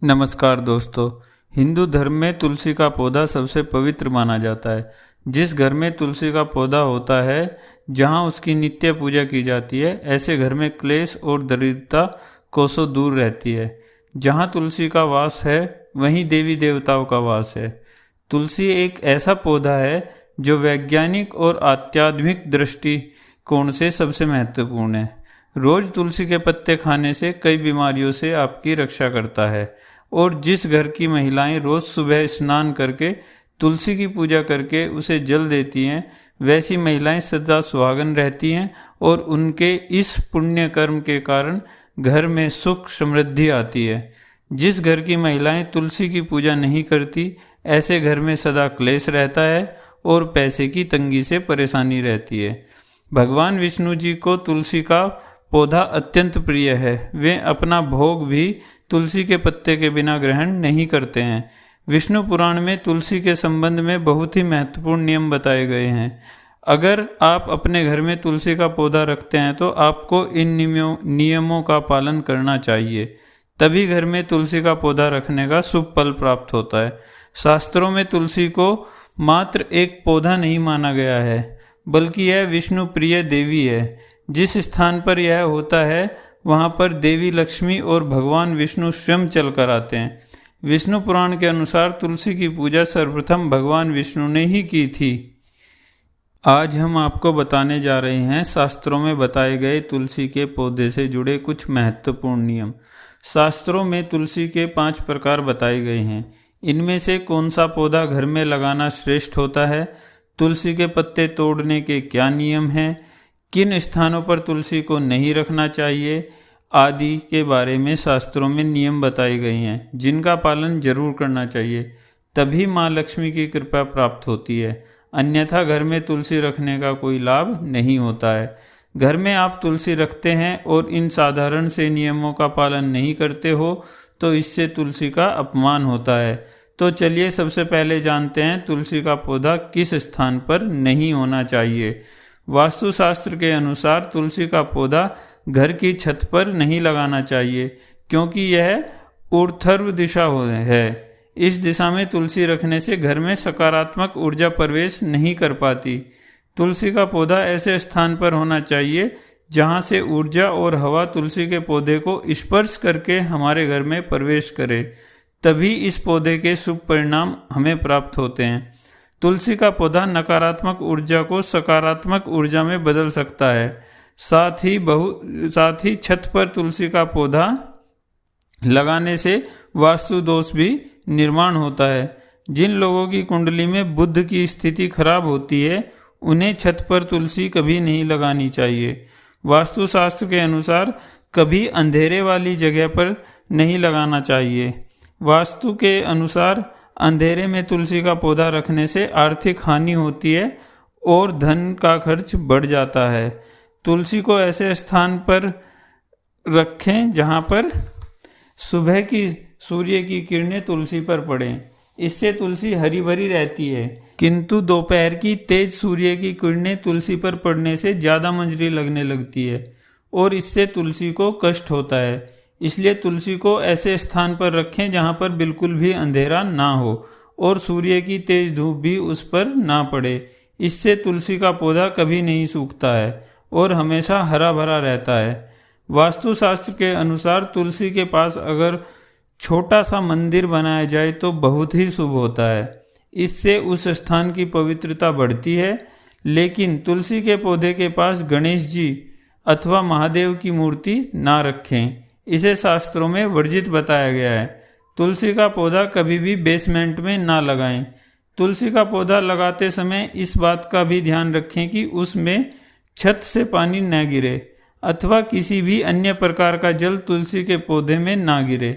नमस्कार दोस्तों। हिंदू धर्म में तुलसी का पौधा सबसे पवित्र माना जाता है। जिस घर में तुलसी का पौधा होता है, जहां उसकी नित्य पूजा की जाती है, ऐसे घर में क्लेश और दरिद्रता कोसों दूर रहती है। जहां तुलसी का वास है, वहीं देवी देवताओं का वास है। तुलसी एक ऐसा पौधा है जो वैज्ञानिक और आध्यात्मिक दृष्टिकोण से सबसे महत्वपूर्ण है। रोज तुलसी के पत्ते खाने से कई बीमारियों से आपकी रक्षा करता है। और जिस घर की महिलाएं रोज सुबह स्नान करके तुलसी की पूजा करके उसे जल देती हैं, वैसी महिलाएं सदा सुहागन रहती हैं और उनके इस पुण्य कर्म के कारण घर में सुख समृद्धि आती है। जिस घर की महिलाएं तुलसी की पूजा नहीं करती, ऐसे घर में सदा क्लेश रहता है और पैसे की तंगी से परेशानी रहती है। भगवान विष्णु जी को तुलसी का पौधा अत्यंत प्रिय है। वे अपना भोग भी तुलसी के पत्ते के बिना ग्रहण नहीं करते हैं। विष्णु पुराण में तुलसी के संबंध में बहुत ही महत्वपूर्ण नियम बताए गए हैं। अगर आप अपने घर में तुलसी का पौधा रखते हैं तो आपको इन नियमों का पालन करना चाहिए। तभी घर में तुलसी का पौधा रखने का शुभ फल प्राप्त होता है। शास्त्रों में तुलसी को मात्र एक पौधा नहीं माना गया है, बल्कि यह विष्णु प्रिय देवी है। जिस स्थान पर यह होता है, वहाँ पर देवी लक्ष्मी और भगवान विष्णु स्वयं चल कर आते हैं। विष्णु पुराण के अनुसार तुलसी की पूजा सर्वप्रथम भगवान विष्णु ने ही की थी। आज हम आपको बताने जा रहे हैं शास्त्रों में बताए गए तुलसी के पौधे से जुड़े कुछ महत्वपूर्ण नियम। शास्त्रों में तुलसी के 5 प्रकार बताए गए हैं। इनमें से कौन सा पौधा घर में लगाना श्रेष्ठ होता है, तुलसी के पत्ते तोड़ने के क्या नियम हैं, किन स्थानों पर तुलसी को नहीं रखना चाहिए आदि के बारे में शास्त्रों में नियम बताए गए हैं, जिनका पालन जरूर करना चाहिए। तभी माँ लक्ष्मी की कृपा प्राप्त होती है, अन्यथा घर में तुलसी रखने का कोई लाभ नहीं होता है। घर में आप तुलसी रखते हैं और इन साधारण से नियमों का पालन नहीं करते हो तो इससे तुलसी का अपमान होता है। तो चलिए सबसे पहले जानते हैं तुलसी का पौधा किस स्थान पर नहीं होना चाहिए। वास्तुशास्त्र के अनुसार तुलसी का पौधा घर की छत पर नहीं लगाना चाहिए, क्योंकि यह ऊर्ध्व दिशा है। इस दिशा में तुलसी रखने से घर में सकारात्मक ऊर्जा प्रवेश नहीं कर पाती। तुलसी का पौधा ऐसे स्थान पर होना चाहिए जहां से ऊर्जा और हवा तुलसी के पौधे को स्पर्श करके हमारे घर में प्रवेश करे, तभी इस पौधे के शुभ परिणाम हमें प्राप्त होते हैं। तुलसी का पौधा नकारात्मक ऊर्जा को सकारात्मक ऊर्जा में बदल सकता है। साथ ही छत पर तुलसी का पौधा लगाने से वास्तु दोष भी निर्माण होता है। जिन लोगों की कुंडली में बुध की स्थिति खराब होती है, उन्हें छत पर तुलसी कभी नहीं लगानी चाहिए। वास्तुशास्त्र के अनुसार कभी अंधेरे वाली जगह पर नहीं लगाना चाहिए। वास्तु के अनुसार अंधेरे में तुलसी का पौधा रखने से आर्थिक हानि होती है और धन का खर्च बढ़ जाता है। तुलसी को ऐसे स्थान पर रखें जहां पर सुबह की सूर्य की किरणें तुलसी पर पड़ें। इससे तुलसी हरी भरी रहती है, किंतु दोपहर की तेज सूर्य की किरणें तुलसी पर पड़ने से ज़्यादा मंजरी लगने लगती है और इससे तुलसी को कष्ट होता है। इसलिए तुलसी को ऐसे स्थान पर रखें जहां पर बिल्कुल भी अंधेरा ना हो और सूर्य की तेज धूप भी उस पर ना पड़े। इससे तुलसी का पौधा कभी नहीं सूखता है और हमेशा हरा भरा रहता है। वास्तुशास्त्र के अनुसार तुलसी के पास अगर छोटा सा मंदिर बनाया जाए तो बहुत ही शुभ होता है। इससे उस स्थान की पवित्रता बढ़ती है। लेकिन तुलसी के पौधे के पास गणेश जी अथवा महादेव की मूर्ति ना रखें, इसे शास्त्रों में वर्जित बताया गया है। तुलसी का पौधा कभी भी बेसमेंट में ना लगाएं। तुलसी का पौधा लगाते समय इस बात का भी ध्यान रखें कि उसमें छत से पानी न गिरे अथवा किसी भी अन्य प्रकार का जल तुलसी के पौधे में ना गिरे।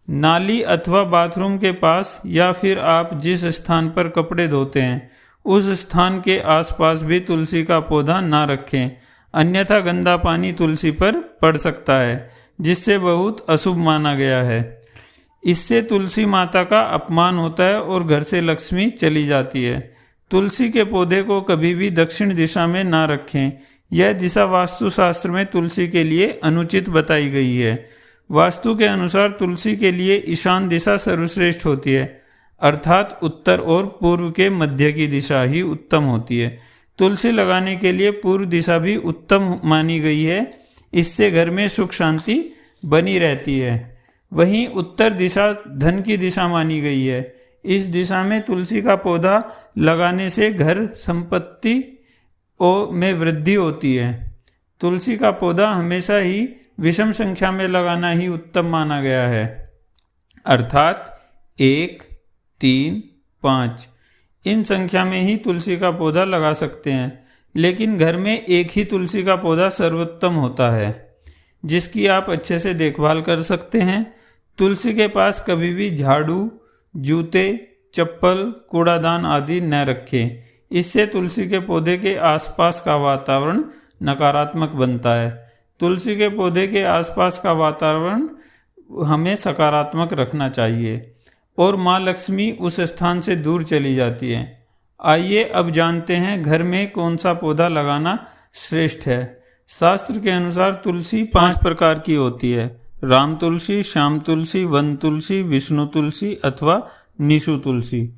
नाली अथवा बाथरूम के पास या फिर आप जिस स्थान पर कपड़े धोते हैं उस स्थान के आसपास भी तुलसी का पौधा ना रखें, अन्यथा गंदा पानी तुलसी पर पड़ सकता है, जिससे बहुत अशुभ माना गया है। इससे तुलसी माता का अपमान होता है और घर से लक्ष्मी चली जाती है। तुलसी के पौधे को कभी भी दक्षिण दिशा में ना रखें। यह दिशा वास्तुशास्त्र में तुलसी के लिए अनुचित बताई गई है। वास्तु के अनुसार तुलसी के लिए ईशान दिशा सर्वश्रेष्ठ होती है, अर्थात उत्तर और पूर्व के मध्य की दिशा ही उत्तम होती है। तुलसी लगाने के लिए पूर्व दिशा भी उत्तम मानी गई है, इससे घर में सुख शांति बनी रहती है। वहीं उत्तर दिशा धन की दिशा मानी गई है। इस दिशा में तुलसी का पौधा लगाने से घर संपत्ति में वृद्धि होती है। तुलसी का पौधा हमेशा ही विषम संख्या में लगाना ही उत्तम माना गया है, अर्थात 1, 3, 5 इन संख्या में ही तुलसी का पौधा लगा सकते हैं। लेकिन घर में एक ही तुलसी का पौधा सर्वोत्तम होता है, जिसकी आप अच्छे से देखभाल कर सकते हैं। तुलसी के पास कभी भी झाड़ू, जूते, चप्पल, कूड़ादान आदि न रखें। इससे तुलसी के पौधे के आसपास का वातावरण नकारात्मक बनता है। तुलसी के पौधे के आसपास का वातावरण हमें सकारात्मक रखना चाहिए और माँ लक्ष्मी उस स्थान से दूर चली जाती है। आइए अब जानते हैं घर में कौन सा पौधा लगाना श्रेष्ठ है। शास्त्र के अनुसार तुलसी 5 प्रकार की होती है: राम तुलसी, श्याम तुलसी, वन तुलसी, विष्णु तुलसी अथवा निशु तुलसी।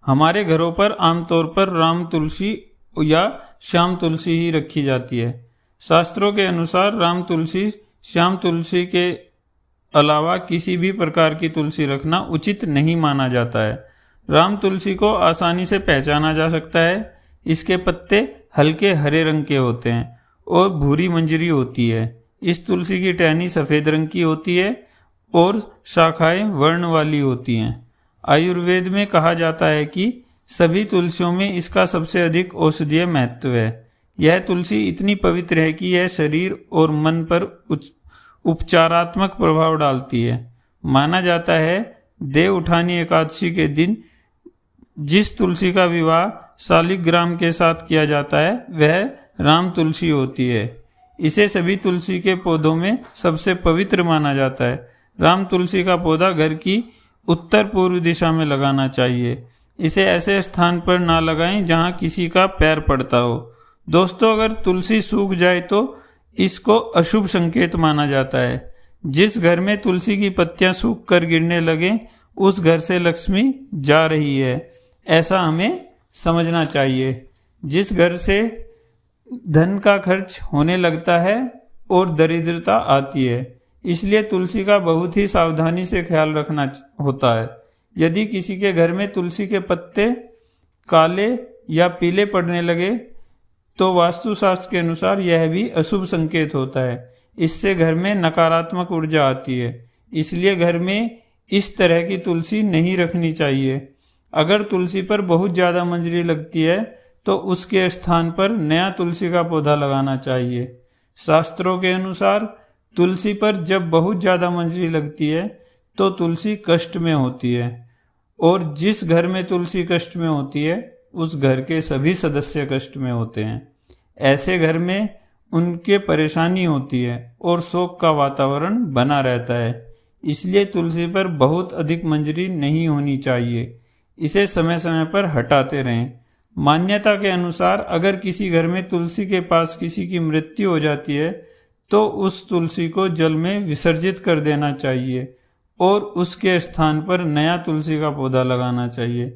हमारे घरों पर आमतौर पर राम तुलसी या श्याम तुलसी ही रखी जाती है। शास्त्रों के अनुसार राम तुलसी, श्याम तुलसी के अलावा किसी भी प्रकार की तुलसी रखना उचित नहीं माना जाता है। राम तुलसी को आसानी से पहचाना जा सकता है। इसके पत्ते हल्के हरे रंग के होते हैं और भूरी मंजरी होती है। इस तुलसी की टहनी सफ़ेद रंग की होती है और शाखाएं वर्ण वाली होती हैं। आयुर्वेद में कहा जाता है कि सभी तुलसियों में इसका सबसे अधिक औषधीय महत्व है। यह तुलसी इतनी पवित्र है कि यह शरीर और मन पर उपचारात्मक प्रभाव डालती है। माना जाता है देव उठानी एकादशी के दिन जिस तुलसी का विवाह शालिग्राम के साथ किया जाता है वह राम तुलसी होती है। इसे सभी तुलसी के पौधों में सबसे पवित्र माना जाता है। राम तुलसी का पौधा घर की उत्तर पूर्व दिशा में लगाना चाहिए। इसे ऐसे स्थान पर ना लगाएं जहां किसी का पैर पड़ता हो। दोस्तों, अगर तुलसी सूख जाए तो इसको अशुभ संकेत माना जाता है। जिस घर में तुलसी की पत्तियां सूख कर गिरने लगे उस घर से लक्ष्मी जा रही है, ऐसा हमें समझना चाहिए। जिस घर से धन का खर्च होने लगता है और दरिद्रता आती है, इसलिए तुलसी का बहुत ही सावधानी से ख्याल रखना होता है। यदि किसी के घर में तुलसी के पत्ते काले या पीले पड़ने लगे तो वास्तुशास्त्र के अनुसार यह भी अशुभ संकेत होता है। इससे घर में नकारात्मक ऊर्जा आती है, इसलिए घर में इस तरह की तुलसी नहीं रखनी चाहिए। अगर तुलसी पर बहुत ज़्यादा मंजरी लगती है तो उसके स्थान पर नया तुलसी का पौधा लगाना चाहिए। शास्त्रों के अनुसार तुलसी पर जब बहुत ज़्यादा मंजरी लगती है तो तुलसी कष्ट में होती है और जिस घर में तुलसी कष्ट में होती है उस घर के सभी सदस्य कष्ट में होते हैं। ऐसे घर में उनके परेशानी होती है और शोक का वातावरण बना रहता है। इसलिए तुलसी पर बहुत अधिक मंजरी नहीं होनी चाहिए। इसे समय समय पर हटाते रहें। मान्यता के अनुसार अगर किसी घर में तुलसी के पास किसी की मृत्यु हो जाती है तो उस तुलसी को जल में विसर्जित कर देना चाहिए और उसके स्थान पर नया तुलसी का पौधा लगाना चाहिए।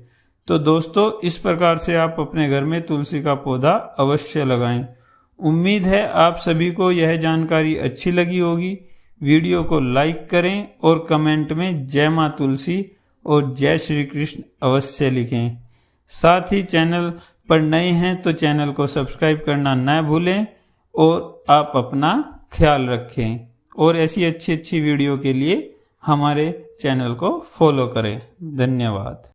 तो दोस्तों, इस प्रकार से आप अपने घर में तुलसी का पौधा अवश्य लगाएं। उम्मीद है आप सभी को यह जानकारी अच्छी लगी होगी। वीडियो को लाइक करें और कमेंट में जय मां तुलसी और जय श्री कृष्ण अवश्य लिखें। साथ ही चैनल पर नए हैं तो चैनल को सब्सक्राइब करना न भूलें और आप अपना ख्याल रखें और ऐसी अच्छी वीडियो के लिए हमारे चैनल को फॉलो करें। धन्यवाद।